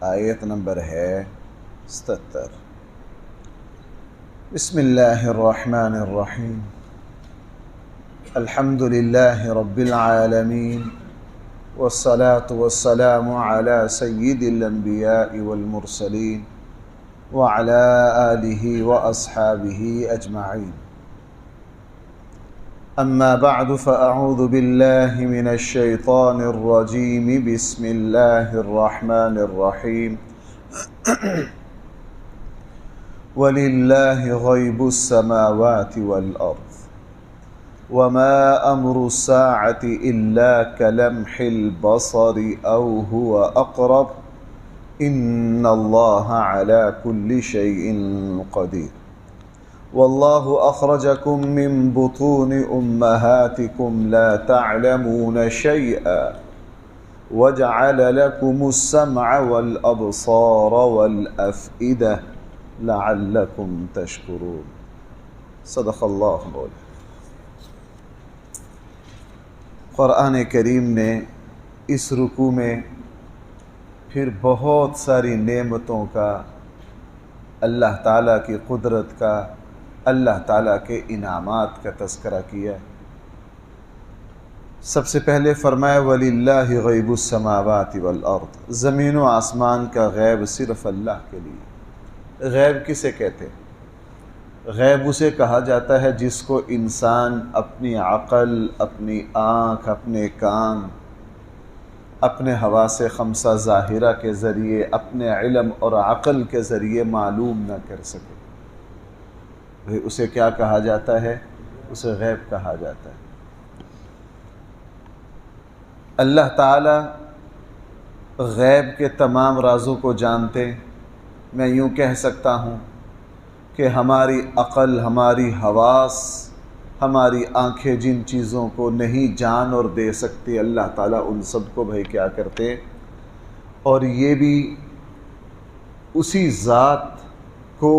آیت نمبر ہے 77۔ بسم اللہ الرحمن الرحیم، الحمد للہ رب العالمین، والصلاة والسلام علی سید الانبیاء والمرسلین وعلی آلہ واصحابہ اجمعین۔ اما بعد فاعوذ باللہ من الشیطان الرجیم، بسم اللہ الرحمن الرحیم۔ وَلِلَّهِ غَيْبُ السَّمَاوَاتِ وَالْأَرْضِ وَمَا أَمْرُ السَّاعَةِ إِلَّا كَلَمْحِ الْبَصَرِ أَوْ هُوَ أَقْرَبُ إِنَّ اللَّهَ عَلَى كُلِّ شَيْءٍ قَدِيرٌ۔ وَاللَّهُ أَخْرَجَكُم مِّن بُطُونِ أُمَّهَاتِكُمْ لَا تَعْلَمُونَ شَيْئًا وَجَعَلَ لَكُمُ السَّمْعَ وَالْأَبْصَارَ وَالْأَفْئِدَةَ لعلکم تشکرون۔ صدق اللہ مولانا۔ قرآن کریم نے اس رکوع میں پھر بہت ساری نعمتوں کا، اللہ تعالیٰ کی قدرت کا، اللہ تعالیٰ کے انعامات کا تذکرہ کیا۔ سب سے پہلے فرمایا وَلِلَّهِ غَيْبُ السَّمَاوَاتِ وَالْأَرْضِ، زمین و آسمان کا غیب صرف اللہ کے لیے۔ غیب کسے کہتے ہیں؟ غیب اسے کہا جاتا ہے جس کو انسان اپنی عقل، اپنی آنکھ، اپنے کان، اپنے حواس خمسہ ظاہرہ کے ذریعے، اپنے علم اور عقل کے ذریعے معلوم نہ کر سکے، اسے کیا کہا جاتا ہے؟ اسے غیب کہا جاتا ہے۔ اللہ تعالی غیب کے تمام رازوں کو جانتے ہیں۔ میں یوں کہہ سکتا ہوں کہ ہماری عقل، ہماری حواس، ہماری آنکھیں جن چیزوں کو نہیں جان اور دے سکتی، اللہ تعالیٰ ان سب کو بھائی کیا کرتے ہیں، اور یہ بھی اسی ذات کو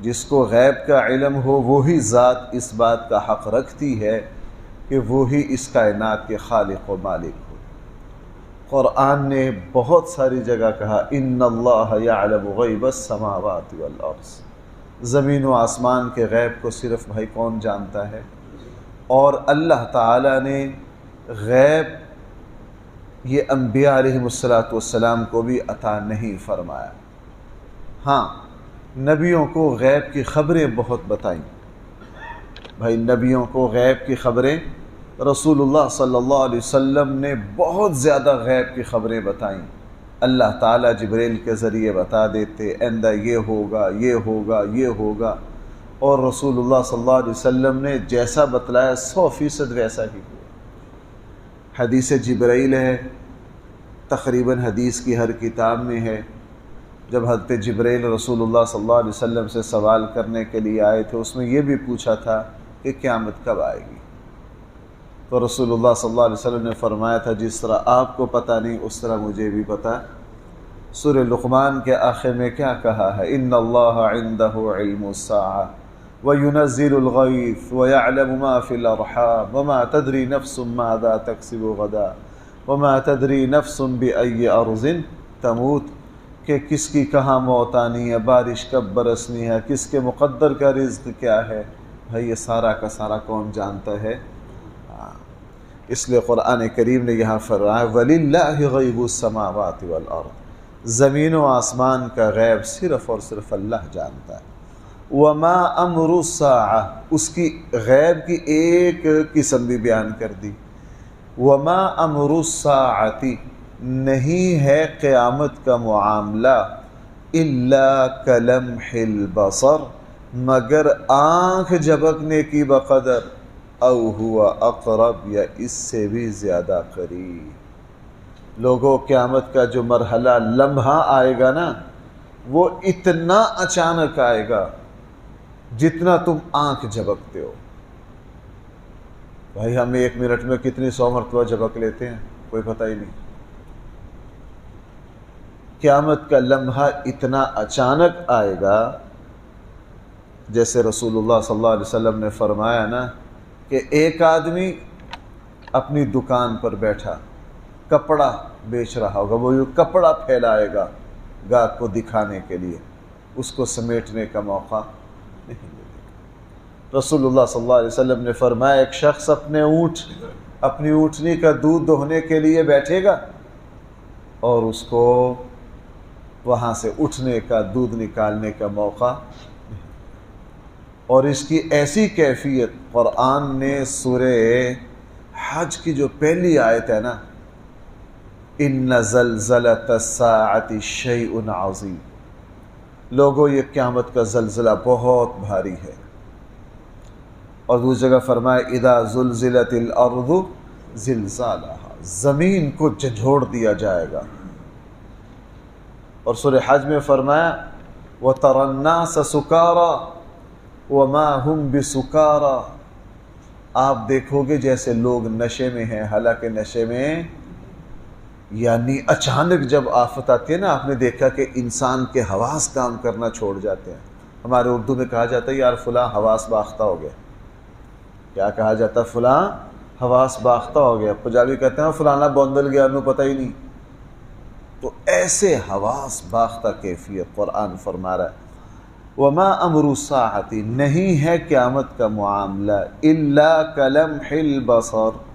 جس کو غیب کا علم ہو، وہی ذات اس بات کا حق رکھتی ہے کہ وہی اس کائنات کے خالق و مالک ہو۔ قرآن نے بہت ساری جگہ کہا ان اللہ یعلم غیب السماوات والارض، زمین و آسمان کے غیب کو صرف بھائی کون جانتا ہے؟ اور اللہ تعالیٰ نے غیب یہ انبیاء علیہم السلام کو بھی عطا نہیں فرمایا۔ ہاں، نبیوں کو غیب کی خبریں بہت بتائیں بھائی، نبیوں کو غیب کی خبریں، رسول اللہ صلی اللہ علیہ وسلم نے بہت زیادہ غیب کی خبریں بتائیں۔ اللہ تعالیٰ جبریل کے ذریعے بتا دیتے آئندہ یہ ہوگا، یہ ہوگا، یہ ہوگا، اور رسول اللہ صلی اللہ علیہ وسلم نے جیسا بتلایا 100% ویسا ہی ہوا۔ حدیث جبریل ہے، تقریباً حدیث کی ہر کتاب میں ہے۔ جب حضرت جبریل رسول اللہ صلی اللہ علیہ وسلم سے سوال کرنے کے لیے آئے تھے، اس میں یہ بھی پوچھا تھا کہ قیامت کب آئے گی؟ تو رسول اللہ صلی اللہ علیہ وسلم نے فرمایا تھا جس طرح آپ کو پتہ نہیں اس طرح مجھے بھی پتہ۔ سورہ لقمان کے آخر میں کیا کہا ہے؟ ان اللہ عنده علم الساعہ وینزل الغیث ویعلم ما فی الارحام وما تدری نفس ماذا تکسب غدا وما تدری نفس بأی ارض تموت، کہ کس کی کہاں موت آنی ہے، بارش کب برسنی ہے، کس کے مقدر کا رزق کیا ہے، بھائی یہ سارا کا سارا کون جانتا ہے؟ اس لیے قرآن کریم نے یہاں فرمایا وَلِلَّهِ غَيْبُ السَّمَاوَاتِ وَالْأَرْضِ، زمین و آسمان کا غیب صرف اور صرف اللہ جانتا ہے۔ وَمَا أَمْرُ السَّاعَةِ، اس کی غیب کی ایک قسم بھی بیان کر دی۔ وَمَا أَمْرُ السَّاعَةِ، نہیں ہے قیامت کا معاملہ، إِلَّا كَلَمْحِ الْبَصَرِ، مگر آنکھ جھپکنے کی بقدر، او ہوا اقرب، یا اس سے بھی زیادہ قریب۔ لوگوں، قیامت کا جو مرحلہ لمحہ آئے گا نا، وہ اتنا اچانک آئے گا جتنا تم آنکھ جھپکتے ہو۔ بھائی ہم 1 منٹ میں کتنی 100 مرتبہ جھپک لیتے ہیں، کوئی پتہ ہی نہیں۔ قیامت کا لمحہ اتنا اچانک آئے گا، جیسے رسول اللہ صلی اللہ علیہ وسلم نے فرمایا نا کہ ایک آدمی اپنی دکان پر بیٹھا، کپڑا بیچ رہا ہوگا، وہ یہ کپڑا پھیلائے گا گاہک کو دکھانے کے لیے، اس کو سمیٹنے کا موقع نہیں ملے گا۔ رسول اللہ صلی اللہ علیہ وسلم نے فرمایا ایک شخص اپنی اونٹنی کا دودھ دوہنے کے لیے بیٹھے گا اور اس کو وہاں سے اٹھنے کا، دودھ نکالنے کا موقع نہیں، اور اس کی ایسی کیفیت قرآن نے سورہ حج کی جو پہلی آیت ہے نا، ان زلزلۃ الساعۃ شیء عظیم، لوگوں یہ قیامت کا زلزلہ بہت بھاری ہے، اور دوسری جگہ فرمایا اذا زلزلت الارض زلزالها، زمین کو جھنجھوڑ دیا جائے گا، اور سورہ حج میں فرمایا وَتَرَى النَّاسَ سُكَارَى وَمَا هُمْ بِسُكَارَى، آپ دیکھو گے جیسے لوگ نشے میں ہیں، حالانکہ نشے میں یعنی اچانک جب آفت آتی ہے نا، آپ نے دیکھا کہ انسان کے حواس کام کرنا چھوڑ جاتے ہیں۔ ہمارے اردو میں کہا جاتا ہے یار فلاں حواس باختہ ہو گیا، کیا کہا جاتا ہے؟ فلاں حواس باختہ ہو گیا، پنجابی کہتے ہیں فلانا بوندل گیا، انہوں پتہ ہی نہیں۔ تو ایسے حواس باختہ کیفیت قرآن فرما رہا ہے وَمَا أَمْرُ السَّاعَةِ، نہیں ہے قیامت کا معاملہ إِلَّا كَلَمْحِ الْبَصَرِ،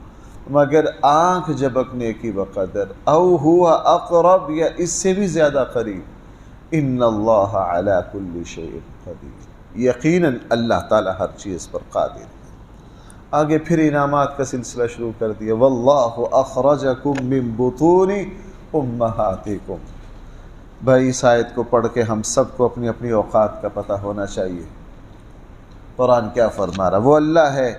مگر آنکھ جھپکنے کی بقدر، او ہوا اقرب، یا اس سے بھی زیادہ قریب، ان اللہ علی کل شیء قدیر، یقیناً اللہ تعالی ہر چیز پر قادر ہے۔ آگے پھر انعامات کا سلسلہ شروع کر دیا، واللہ اخرجکم من بطون امہاتکم۔ بھائی اس آیت کو پڑھ کے ہم سب کو اپنی اپنی اوقات کا پتہ ہونا چاہیے۔ قرآن کیا فرما رہا؟ وہ اللہ ہے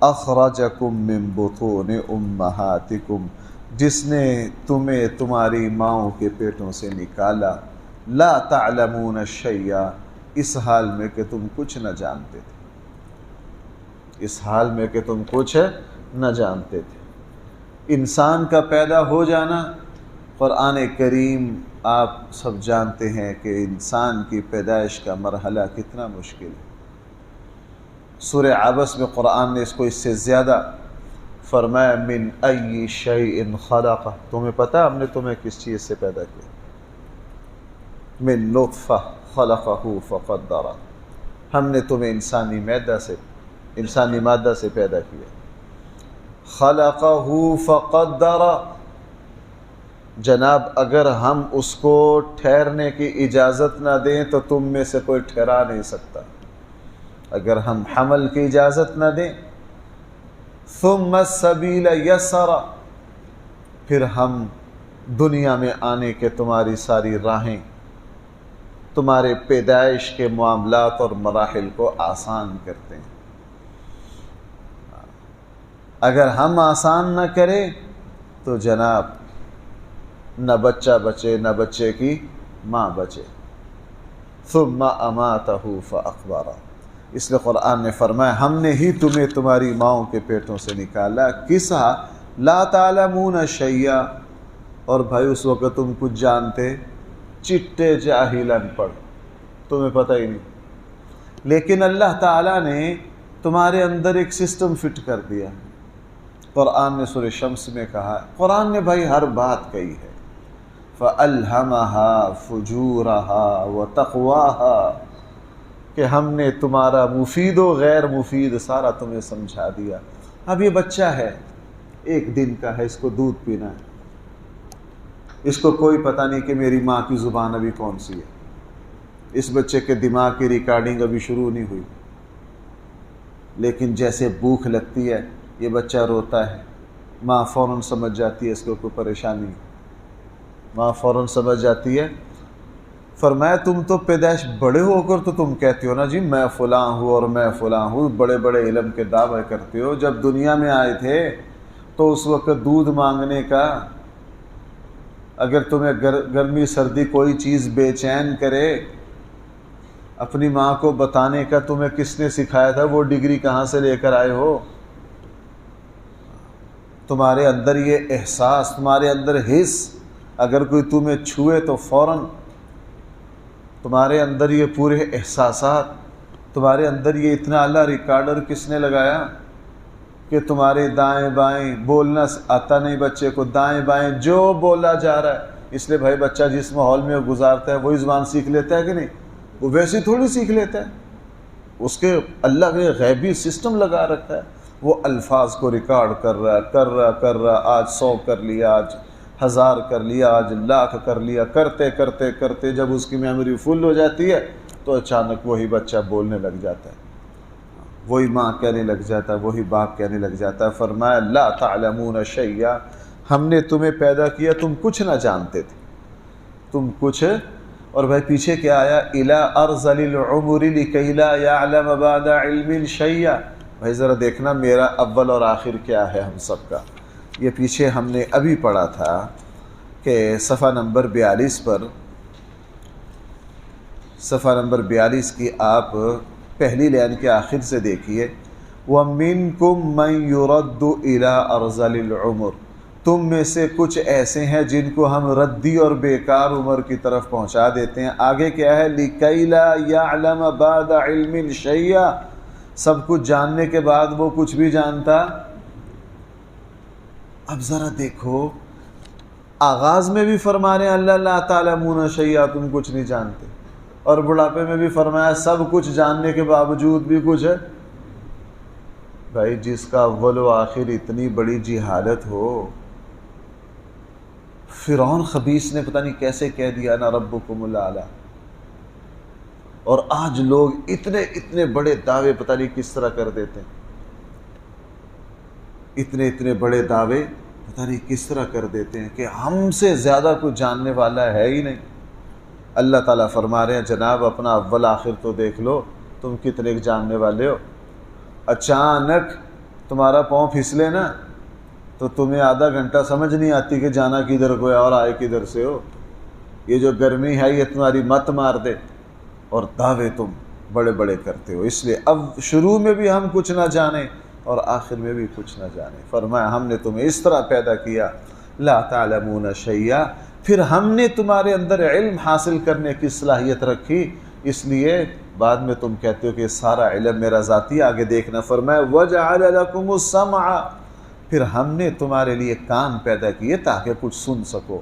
اخرجکم من بطون امہاتکم، جس نے تمہیں تمہاری ماؤں کے پیٹوں سے نکالا، لا تعلمون شیئا، اس حال میں کہ تم کچھ نہ جانتے تھے، اس حال میں کہ تم کچھ نہ جانتے تھے۔ انسان کا پیدا ہو جانا، قرآن کریم آپ سب جانتے ہیں کہ انسان کی پیدائش کا مرحلہ کتنا مشکل ہے۔ سورہ عبس میں قرآن نے اس کو اس سے زیادہ فرمایا، من ای شیء خلقہ، تمہیں پتہ ہم نے تمہیں کس چیز سے پیدا کیا؟ من نطفہ خلقہ فقدرہ، ہم نے تمہیں انسانی مادہ سے پیدا کیا۔ خلقہ فقدرہ، جناب اگر ہم اس کو ٹھہرنے کی اجازت نہ دیں تو تم میں سے کوئی ٹھہرا نہیں سکتا، اگر ہم حمل کی اجازت نہ دیں۔ ثم السبیل یسرا، پھر ہم دنیا میں آنے کے تمہاری ساری راہیں، تمہارے پیدائش کے معاملات اور مراحل کو آسان کرتے ہیں۔ اگر ہم آسان نہ کریں تو جناب نہ بچہ بچے، نہ بچے کی ماں بچے۔ ثم اماتہ فاقبرہ، اس لیے قرآن نے فرمایا ہم نے ہی تمہیں تمہاری ماؤں کے پیٹوں سے نکالا، کس لا تعلمون شیئا، اور بھائی اس وقت تم کچھ جانتے، چٹے جاہل ان پڑھ، تمہیں پتہ ہی نہیں، لیکن اللہ تعالیٰ نے تمہارے اندر ایک سسٹم فٹ کر دیا۔ قرآن نے سورہ شمس میں کہا، قرآن نے بھائی ہر بات کہی ہے، فَأَلْهَمَهَا فُجُورَهَا وَتَقْوَاهَا، کہ ہم نے تمہارا مفید و غیر مفید سارا تمہیں سمجھا دیا۔ اب یہ بچہ ہے، ایک دن کا ہے، اس کو دودھ پینا ہے، اس کو کوئی پتہ نہیں کہ میری ماں کی زبان ابھی کون سی ہے، اس بچے کے دماغ کی ریکارڈنگ ابھی شروع نہیں ہوئی، لیکن جیسے بھوک لگتی ہے یہ بچہ روتا ہے، ماں فوراً سمجھ جاتی ہے اس کو کوئی پریشانی، ماں فوراً سمجھ جاتی ہے۔ فرمایا تم تو پیدائش بڑے ہو کر تو تم کہتے ہو نا جی میں فلاں ہوں اور میں فلاں ہوں، بڑے بڑے علم کے دعوے کرتے ہو، جب دنیا میں آئے تھے تو اس وقت دودھ مانگنے کا، اگر تمہیں گرمی سردی کوئی چیز بے چین کرے، اپنی ماں کو بتانے کا تمہیں کس نے سکھایا تھا؟ وہ ڈگری کہاں سے لے کر آئے ہو؟ تمہارے اندر یہ احساس، تمہارے اندر حس، اگر کوئی تمہیں چھوئے تو فوراً تمہارے اندر یہ پورے احساسات، تمہارے اندر یہ اتنا اعلیٰ ریکارڈر کس نے لگایا؟ کہ تمہارے دائیں بائیں بولنا آتا نہیں بچے کو، دائیں بائیں جو بولا جا رہا ہے، اس لیے بھائی بچہ جس ماحول میں گزارتا ہے وہی زبان سیکھ لیتا ہے کہ نہیں؟ وہ ویسے تھوڑی سیکھ لیتا ہے، اس کے اللہ نے غیبی سسٹم لگا رکھا ہے، وہ الفاظ کو ریکارڈ کر رہا، آج 100 کر لیا، آج 1000 کر لیا، آج 1,00,000 کر لیا، کرتے کرتے کرتے جب اس کی میموری فل ہو جاتی ہے تو اچانک وہی بچہ بولنے لگ جاتا ہے، وہی ماں کہنے لگ جاتا ہے، وہی باپ کہنے لگ جاتا ہے۔ فرمایا لا تعلمون شیئا، ہم نے تمہیں پیدا کیا تم کچھ نہ جانتے تھے، تم کچھ۔ اور بھائی پیچھے کیا آیا؟ الی ارذل العمر لکی لا یعلم بعد علم شیئا۔ بھائی ذرا دیکھنا میرا اول اور آخر کیا ہے ہم سب کا۔ یہ پیچھے ہم نے ابھی پڑھا تھا کہ صفحہ نمبر 42 پر، صفحہ نمبر 42 کی آپ پہلی لائن کے آخر سے دیکھیے، وَمِنْكُمْ مَنْ يُرَدُّ إِلَىٰ أَرْذَلِ الْعُمُرِ، تم میں سے کچھ ایسے ہیں جن کو ہم ردی اور بیکار عمر کی طرف پہنچا دیتے ہیں۔ آگے کیا ہے؟ لِكَيْ لَا يَعْلَمَ بَعْدَ عِلْمٍ شَيْئًا، سب کچھ جاننے کے بعد وہ کچھ بھی جانتا۔ اب ذرا دیکھو، آغاز میں بھی فرما رہے ہیں اللہ لا تعلمون شیئا، تم کچھ نہیں جانتے، اور بڑھاپے میں بھی فرمایا سب کچھ جاننے کے باوجود بھی کچھ ہے۔ بھائی جس کا اول و آخر اتنی بڑی جہالت ہو، فرعون خبیث نے پتہ نہیں کیسے کہہ دیا انا ربکم الاعلی، اور آج لوگ اتنے بڑے دعوے پتہ نہیں کس طرح کر دیتے ہیں، اتنے بڑے دعوے پتہ نہیں کس طرح کر دیتے ہیں کہ ہم سے زیادہ کچھ جاننے والا ہے ہی نہیں۔ اللہ تعالیٰ فرما رہے ہیں جناب اپنا اول آخر تو دیکھ لو، تم کتنے جاننے والے ہو۔ اچانک تمہارا پاؤں پھسلے نا تو تمہیں آدھا گھنٹہ سمجھ نہیں آتی کہ جانا کدھر کو ہے اور آئے کدھر سے ہو۔ یہ جو گرمی ہے یہ تمہاری مت مار دے، اور دعوے تم بڑے بڑے کرتے ہو۔ اس لیے اب شروع میں بھی ہم کچھ نہ جانیں اور آخر میں بھی کچھ نہ جانیں۔ فرمایا ہم نے تمہیں اس طرح پیدا کیا، لا تعلمون شیئا، پھر ہم نے تمہارے اندر علم حاصل کرنے کی صلاحیت رکھی، اس لیے بعد میں تم کہتے ہو کہ سارا علم میرا ذاتی۔ آگے دیکھنا، فرمایا وَجَعَلَ لَكُمُ السَّمْعَ، پھر ہم نے تمہارے لیے کان پیدا کیے تاکہ کچھ سن سکو،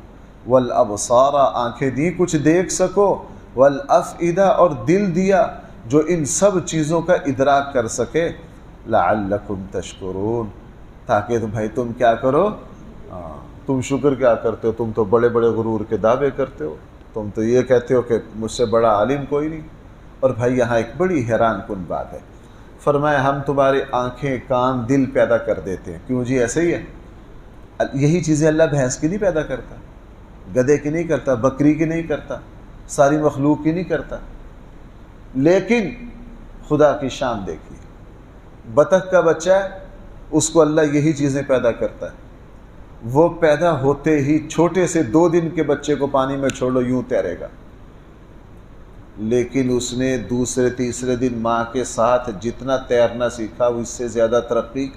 وَالْأَبْصَارَ، آنکھیں دی کچھ دیکھ سکو، وَالْأَفْئِدَةَ، اور دل دیا جو ان سب چیزوں کا ادراک کر سکے، لَعَلَّكُمْ تَشْكُرُونَ، تاکہ بھائی تم کیا کرو، تم شکر کیا کرتے ہو؟ تم تو بڑے بڑے غرور کے دعوے کرتے ہو، تم تو یہ کہتے ہو کہ مجھ سے بڑا عالم کوئی نہیں۔ اور بھائی یہاں ایک بڑی حیران کن بات ہے، فرمایا ہم تمہاری آنکھیں کان دل پیدا کر دیتے ہیں، کیوں جی ایسے ہی ہے؟ یہی چیزیں اللہ بھینس کی نہیں پیدا کرتا، گدھے کی نہیں کرتا، بکری کی نہیں کرتا، ساری مخلوق کی نہیں کرتا، لیکن خدا کی شان دیکھیے، بطخ کا بچہ ہے اس کو اللہ یہی چیزیں پیدا کرتا ہے، وہ پیدا ہوتے ہی چھوٹے سے 2 دن کے بچے کو پانی میں چھوڑ لو یوں تیرے گا، لیکن اس نے دوسرے تیسرے دن ماں کے ساتھ جتنا تیرنا سیکھا وہ اس سے زیادہ ترقی۔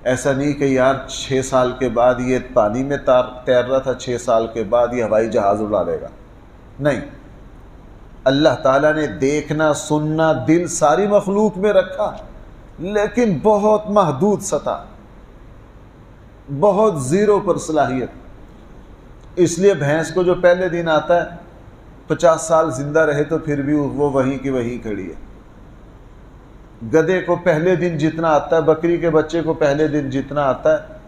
ایسا نہیں کہ یار 6 سال کے بعد یہ پانی میں تیر رہا تھا، 6 سال کے بعد یہ ہوائی جہاز اڑا لے گا، نہیں، اللہ تعالیٰ نے دیکھنا سننا دل ساری مخلوق میں رکھا، لیکن بہت محدود سطح، بہت زیرو پر صلاحیت۔ اس لیے بھینس کو جو پہلے دن آتا ہے 50 سال زندہ رہے تو پھر بھی وہ وہیں کی وہیں کھڑی ہے۔ گدھے کو پہلے دن جتنا آتا ہے، بکری کے بچے کو پہلے دن جتنا آتا ہے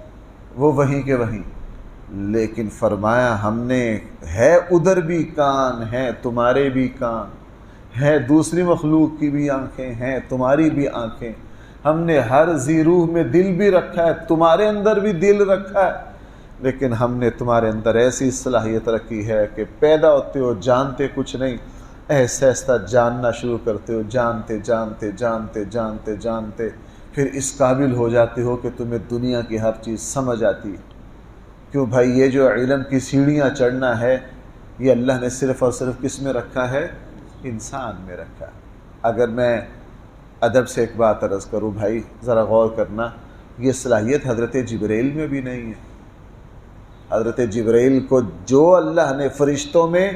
وہ وہیں کے وہیں۔ لیکن فرمایا ہم نے ہے ادھر بھی کان ہیں، تمہارے بھی کان ہیں، دوسری مخلوق کی بھی آنکھیں ہیں، تمہاری بھی آنکھیں، ہم نے ہر ذی روح میں دل بھی رکھا ہے، تمہارے اندر بھی دل رکھا ہے، لیکن ہم نے تمہارے اندر ایسی صلاحیت رکھی ہے کہ پیدا ہوتے ہو جانتے کچھ نہیں، ایسا ایسا جاننا شروع کرتے ہو، جانتے جانتے جانتے جانتے جانتے پھر اس قابل ہو جاتے ہو کہ تمہیں دنیا کی ہر چیز سمجھ آتی ہے۔ کیوں بھائی یہ جو علم کی سیڑھیاں چڑھنا ہے یہ اللہ نے صرف اور صرف کس میں رکھا ہے؟ انسان میں رکھا ہے۔ اگر میں ادب سے ایک بات عرض کروں بھائی ذرا غور کرنا، یہ صلاحیت حضرت جبرائیل میں بھی نہیں ہے۔ حضرت جبرائیل کو جو اللہ نے فرشتوں میں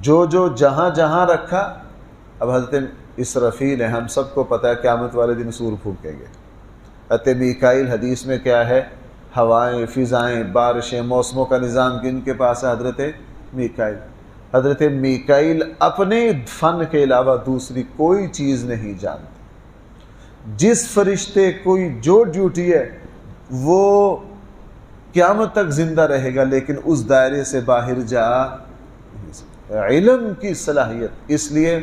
جو جہاں جہاں رکھا، اب حضرت اسرافیل ہیں، ہم سب کو پتہ ہے قیامت والے دن سور پھونکیں گے، حضرت میکائیل حدیث میں کیا ہے؟ ہوائیں، فضائیں، بارشیں، موسموں کا نظام کن کے پاس ہے؟ حضرت میکائیل۔ حضرت میکائیل اپنے فن کے علاوہ دوسری کوئی چیز نہیں جانتے۔ جس فرشتے کوئی جو ڈیوٹی ہے وہ قیامت تک زندہ رہے گا، لیکن اس دائرے سے باہر جا نہیں سکتا۔ علم کی صلاحیت، اس لیے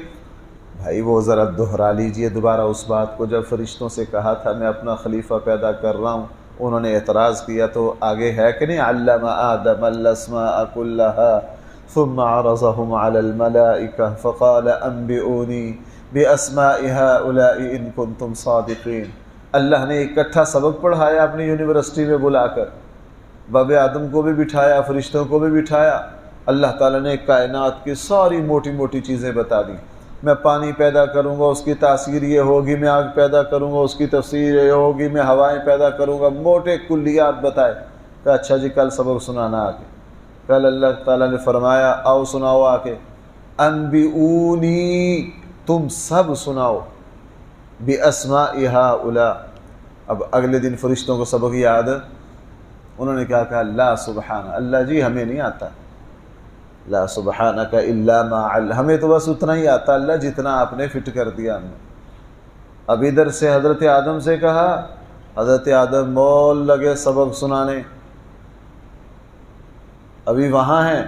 بھائی وہ ذرا دہرا لیجئے دوبارہ اس بات کو، جب فرشتوں سے کہا تھا میں اپنا خلیفہ پیدا کر رہا ہوں، انہوں نے اعتراض کیا، تو آگے ہے کہ نہیں؟ علم آدم الاسماء كلها ثم عرضهم على الملائکہ فقال انبئونی باسماء هؤلاء ان کنتم صادقین۔ اللہ نے اکٹھا سبق پڑھایا اپنی یونیورسٹی میں بلا کر، باب آدم کو بھی بٹھایا، فرشتوں کو بھی بٹھایا۔ اللہ تعالیٰ نے کائنات کی ساری موٹی موٹی چیزیں بتا دی۔ میں پانی پیدا کروں گا، اس کی تاثیر یہ ہوگی، میں آگ پیدا کروں گا، اس کی تفسیر یہ ہوگی، میں ہوائیں پیدا کروں گا، موٹے کلیات بتائے۔ کہ اچھا جی کل سبق سنانا آ کے۔ کل اللہ تعالیٰ نے فرمایا آؤ سناؤ آ کے، انبئونی، تم سب سناؤ، باسماء ہؤلاء۔ اب اگلے دن فرشتوں کو سبق یاد، انہوں نے کیا کہا؟ لا سبحان اللہ، جی ہمیں نہیں آتا، لا سبحانک الا ما ہمیں تو بس اتنا ہی آتا اللہ جتنا آپ نے فٹ کر دیا ہمیں۔ اب ادھر سے حضرت آدم سے کہا، حضرت آدم مول لگے سبق سنانے، ابھی وہاں ہیں،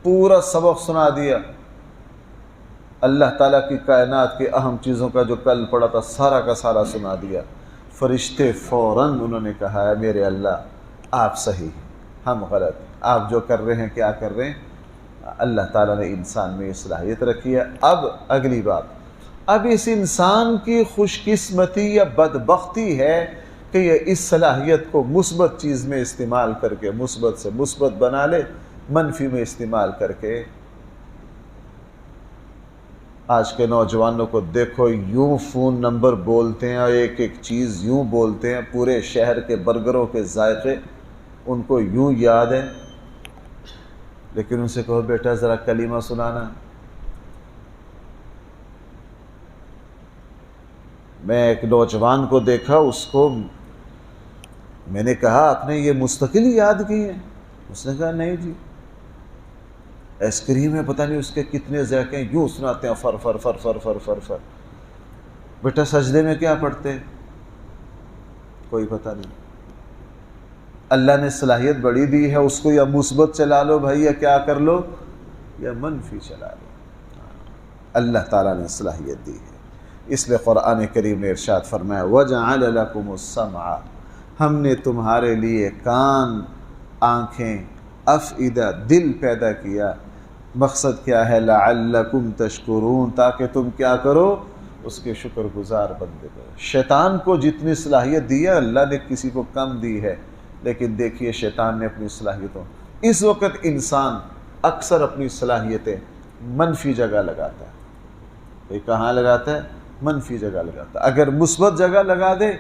پورا سبق سنا دیا۔ اللہ تعالیٰ کی کائنات کی اہم چیزوں کا جو کل پڑا تھا سارا کا سارا سنا دیا۔ فرشتے فوراً انہوں نے کہا ہے میرے اللہ آپ صحیح، ہم غلط، آپ جو کر رہے ہیں کیا کر رہے ہیں؟ اللہ تعالیٰ نے انسان میں یہ صلاحیت رکھی ہے۔ اب اگلی بات، اب اس انسان کی خوش قسمتی یا بدبختی ہے کہ یہ اس صلاحیت کو مثبت چیز میں استعمال کر کے مثبت سے مثبت بنا لے، منفی میں استعمال کر کے۔ آج کے نوجوانوں کو دیکھو، یوں فون نمبر بولتے ہیں اور ایک ایک چیز یوں بولتے ہیں، پورے شہر کے برگروں کے ذائقے ان کو یوں یاد ہے، لیکن ان سے کہو بیٹا ذرا کلمہ سنانا۔ میں ایک نوجوان کو دیکھا، اس کو میں نے کہا آپ نے یہ مستقل یاد کی ہیں؟ اس نے کہا نہیں جی، ایس کریم ہے پتہ نہیں اس کے کتنے ذائقے، یوں سناتے ہیں فر فر فر فر فر فر فر۔ بیٹا سجدے میں کیا پڑھتے؟ کوئی پتہ نہیں۔ اللہ نے صلاحیت بڑی دی ہے، اس کو یا مثبت چلا لو بھائی، یا کیا کر لو، یا منفی چلا لو۔ اللہ تعالیٰ نے صلاحیت دی ہے، اس لیے قرآن کریم نے ارشاد فرمایا وَجَعَلَ لَكُمُ السَّمْعَ، ہم نے تمہارے لیے کان، آنکھیں، افئدہ، دل پیدا کیا۔ مقصد کیا ہے؟ لَعَلَّكُمْ تَشْكُرُونَ، تاکہ تم کیا کرو؟ اس کے شکر گزار بندے کرو۔ شیطان کو جتنی صلاحیت دی ہے اللہ نے کسی کو کم دی ہے، لیکن دیکھیے شیطان نے اپنی صلاحیتوں، اس وقت انسان اکثر اپنی صلاحیتیں منفی جگہ لگاتا ہے۔ یہ کہاں لگاتا ہے؟ منفی جگہ لگاتا ہے۔ اگر مثبت جگہ لگا دے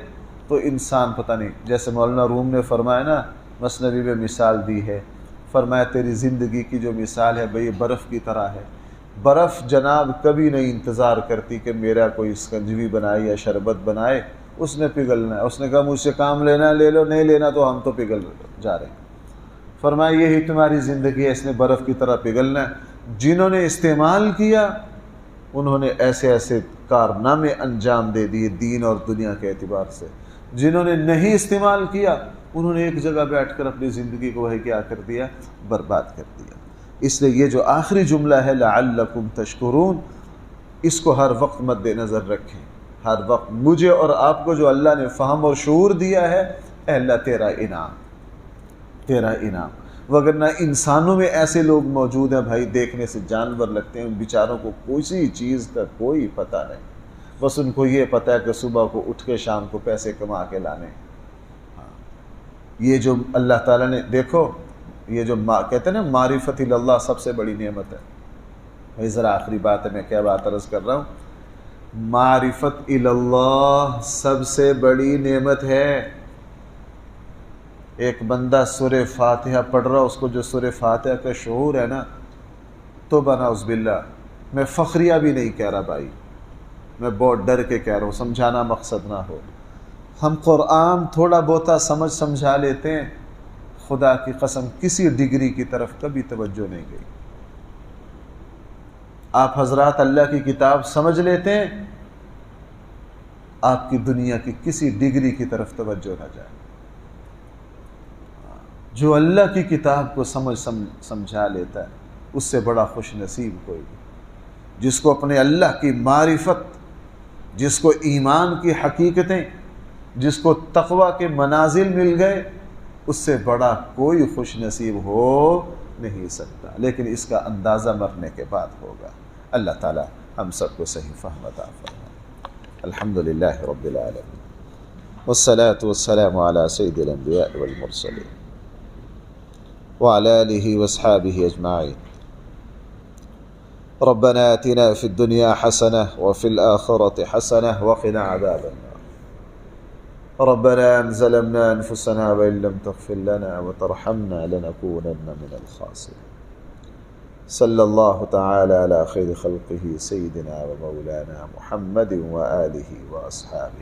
تو انسان پتہ نہیں، جیسے مولانا روم نے فرمایا نا، مثنوی میں مثال دی ہے، فرمایا تیری زندگی کی جو مثال ہے بھئی برف کی طرح ہے۔ برف جناب کبھی نہیں انتظار کرتی کہ میرا کوئی سکنجوی بنائے یا شربت بنائے، اس نے پگھلنا ہے۔ اس نے کہا مجھ سے کام لینا ہے لے لو، نہیں لینا تو ہم تو پگھل جا رہے ہیں۔ فرمایا یہی تمہاری زندگی ہے، اس نے برف کی طرح پگھلنا ہے۔ جنہوں نے استعمال کیا انہوں نے ایسے ایسے کارنامے انجام دے دیے دین اور دنیا کے اعتبار سے، جنہوں نے نہیں استعمال کیا انہوں نے ایک جگہ بیٹھ کر اپنی زندگی کو وہی کیا کر دیا؟ برباد کر دیا۔ اس لیے یہ جو آخری جملہ ہے لعلکم تشکرون، اس کو ہر وقت مد نظر رکھیں۔ ہر وقت مجھے اور آپ کو جو اللہ نے فہم اور شعور دیا ہے، اے اللہ تیرا انعام، تیرا انعام۔ وگرنہ انسانوں میں ایسے لوگ موجود ہیں بھائی دیکھنے سے جانور لگتے ہیں، ان بیچاروں کو کسی چیز کا کوئی پتہ نہیں، بس ان کو یہ پتہ ہے کہ صبح کو اٹھ کے شام کو پیسے کما کے لانے۔ یہ جو اللہ تعالیٰ نے دیکھو، یہ جو کہتے ہیں نا معرفت اللہ سب سے بڑی نعمت ہے۔ بھائی ذرا آخری بات ہے، میں کیا بات عرض کر رہا ہوں، معرفت اللہ سب سے بڑی نعمت ہے۔ ایک بندہ سورہ فاتحہ پڑھ رہا، اس کو جو سورہ فاتحہ کا شعور ہے نا، تو نعوذ باللہ، میں فخریہ بھی نہیں کہہ رہا بھائی، میں بہت ڈر کے کہہ رہا ہوں، سمجھانا مقصد نہ ہو، ہم قرآن تھوڑا بہتا سمجھا لیتے ہیں، خدا کی قسم کسی ڈگری کی طرف کبھی توجہ نہیں گئی۔ آپ حضرات اللہ کی کتاب سمجھ لیتے ہیں، آپ کی دنیا کی کسی ڈگری کی طرف توجہ نہ جائے۔ جو اللہ کی کتاب کو سمجھا لیتا ہے اس سے بڑا خوش نصیب کوئی نہیں۔ جس کو اپنے اللہ کی معرفت، جس کو ایمان کی حقیقتیں، جس کو تقوی کے منازل مل گئے، اس سے بڑا کوئی خوش نصیب ہو نہیں سکتا، لیکن اس کا اندازہ مرنے کے بعد ہوگا۔ اللہ تعالی ہم سب کو صحیح فہم عطا فرمائے۔ الحمدللہ رب العالمین، والصلاة والسلام على سید الانبیاء والمرسلین وعلى آلہ واصحابہ اجمعین۔ ربنا آتنا في الدنيا حسنة وفي الآخرة حسنة وقنا عذاب النار۔ ربنا ظلمنا أنفسنا وإن لم تغفر لنا وترحمنا لنكونن من الخاسرين۔ صلى الله تعالى على خير خلقه سيدنا ومولانا محمد وآله وأصحابه